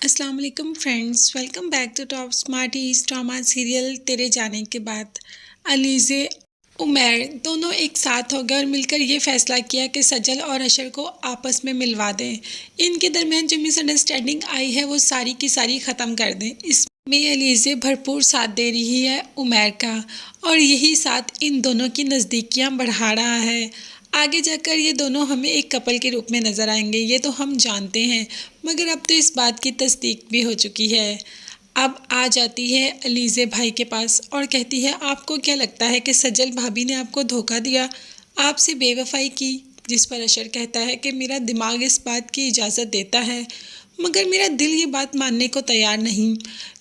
अस्सलाम वालेकुम friends, welcome back to top smarties drama serial तेरे जाने के बाद। अलीज़े उमैर दोनों एक साथ हो गए और मिलकर ये फैसला किया कि सजल और अशर को आपस में मिलवा दें। इनके दरमियान जो मिसअंडरस्टैंडिंग आई है वो सारी की सारी ख़त्म कर दें। इसमें अलीज़े भरपूर साथ दे रही है उमैर का और यही साथ इन दोनों की नज़दीकियाँ बढ़ा रहा है। आगे जाकर ये दोनों हमें एक कपल के रूप में नज़र आएंगे, ये तो हम जानते हैं, मगर अब तो इस बात की तस्दीक भी हो चुकी है। अब आ जाती है अलीज़े भाई के पास और कहती है, आपको क्या लगता है कि सजल भाभी ने आपको धोखा दिया, आपसे बेवफाई की? जिस पर अशर कहता है कि मेरा दिमाग इस बात की इजाज़त देता है, मगर मेरा दिल ये बात मानने को तैयार नहीं।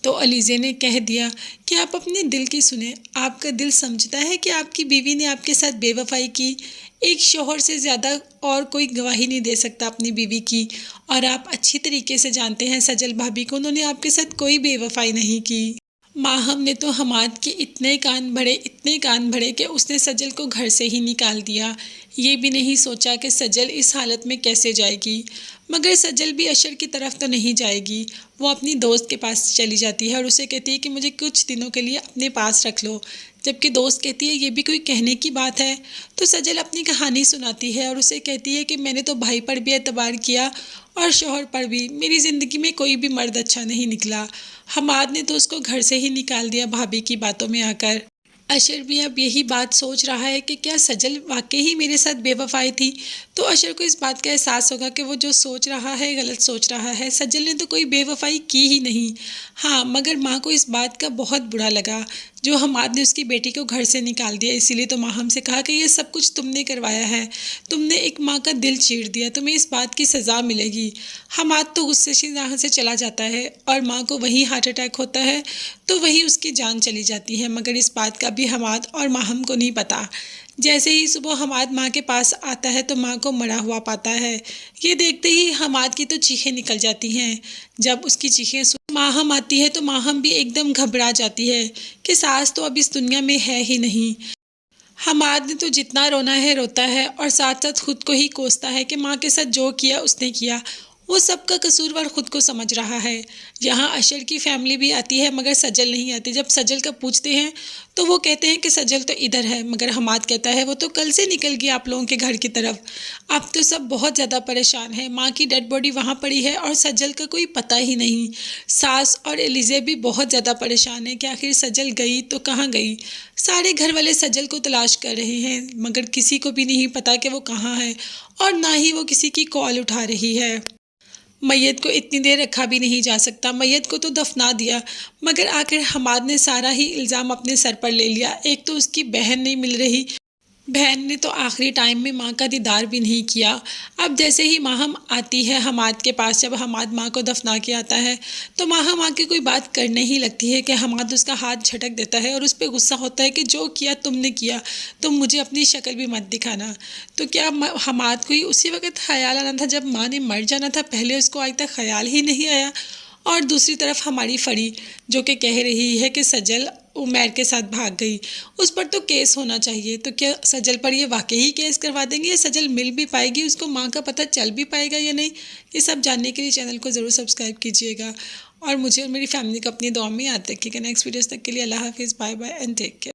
तो अलीज़े ने कह दिया कि आप अपने दिल की सुने। आपका दिल समझता है कि आपकी बीवी ने आपके साथ बेवफाई की। एक शौहर से ज़्यादा और कोई गवाही नहीं दे सकता अपनी बीवी की, और आप अच्छी तरीके से जानते हैं सजल भाभी को, उन्होंने आपके साथ कोई बेवफाई नहीं की। माहम ने तो हमाद के इतने कान भरे कि उसने सजल को घर से ही निकाल दिया। ये भी नहीं सोचा कि सजल इस हालत में कैसे जाएगी। मगर सजल भी अशर की तरफ तो नहीं जाएगी। वो अपनी दोस्त के पास चली जाती है और उसे कहती है कि मुझे कुछ दिनों के लिए अपने पास रख लो। जबकि दोस्त कहती है ये भी कोई कहने की बात है। तो सजल अपनी कहानी सुनाती है और उसे कहती है कि मैंने तो भाई पर भी एतबार किया और शौहर पर भी। मेरी ज़िंदगी में कोई भी मर्द अच्छा नहीं निकला। हमाद ने तो उसको घर से ही निकाल दिया भाभी की बातों में आकर। अशर भी अब यही बात सोच रहा है कि क्या सजल वाकई ही मेरे साथ बेवफाई थी। तो अशर को इस बात का एहसास होगा कि वो जो सोच रहा है गलत सोच रहा है। सजल ने तो कोई बेवफाई की ही नहीं। हाँ, मगर माँ को इस बात का बहुत बुरा लगा जो हमाद ने उसकी बेटी को घर से निकाल दिया। इसीलिए तो माँ हमसे कहा कि ये सब कुछ तुमने करवाया है, तुमने एक माँ का दिल चीर दिया, तुम्हें इस बात की सज़ा मिलेगी। हमाद तो गुस्से से यहाँ से चला जाता है और माँ को वहीं हार्ट अटैक होता है, तो वहीं उसकी जान चली जाती है। मगर इस बात का भी हमाद और माहम को नहीं पता। जैसे ही सुबह हमाद माँ के पास आता है तो माँ को मरा हुआ पाता है। ये देखते ही हमाद की तो चीखें निकल जाती हैं। जब उसकी चीखें सुन माहम आती है तो माहम भी एकदम घबरा जाती है कि सास तो अब इस दुनिया में है ही नहीं। हमाद ने तो जितना रोना है रोता है और साथ साथ खुद को ही कोसता है कि माँ के साथ जो किया उसने किया। वो सबका कसूरवार खुद को समझ रहा है। यहाँ अशर की फैमिली भी आती है मगर सजल नहीं आती। जब सजल का पूछते हैं तो वो कहते हैं कि सजल तो इधर है, मगर हमाद कहता है वो तो कल से निकल गई आप लोगों के घर की तरफ। अब तो सब बहुत ज़्यादा परेशान है। माँ की डेड बॉडी वहाँ पड़ी है और सजल का कोई पता ही नहीं। सास और एलिज़े भी बहुत ज़्यादा परेशान है कि आखिर सजल गई तो कहाँ गई। सारे घर वाले सजल को तलाश कर रहे हैं मगर किसी को भी नहीं पता कि वो कहाँ है, और ना ही वो किसी की कॉल उठा रही है। मैयत को इतनी देर रखा भी नहीं जा सकता। मैयत को तो दफना दिया, मगर आखिर हमाद ने सारा ही इल्ज़ाम अपने सर पर ले लिया। एक तो उसकी बहन नहीं मिल रही, बहन ने तो आखिरी टाइम में माँ का दीदार भी नहीं किया। अब जैसे ही माहम आती है हमाद के पास, जब हमाद माँ को दफना के आता है तो माहम आके कोई बात करने ही लगती है कि हमाद उसका हाथ झटक देता है और उस पर गुस्सा होता है कि जो किया तुमने किया, तुम मुझे अपनी शक्ल भी मत दिखाना। तो क्या हमाद को ही उसी वक्त ख्याल आना था जब माँ ने मर जाना था? पहले उसको आज तक ख्याल ही नहीं आया। और दूसरी तरफ हमारी फरी जो कि कह रही है कि सजल उमैर के साथ भाग गई, उस पर तो केस होना चाहिए। तो क्या सजल पर ये वाकई ही केस करवा देंगे या सजल मिल भी पाएगी, उसको माँ का पता चल भी पाएगा या नहीं? ये सब जानने के लिए चैनल को ज़रूर सब्सक्राइब कीजिएगा और मुझे और मेरी फैमिली को अपनी दुआ में याद रखिएगा। नेक्स्ट वीडियोस तक के लिए अल्लाह हाफिज़, bye bye and take care.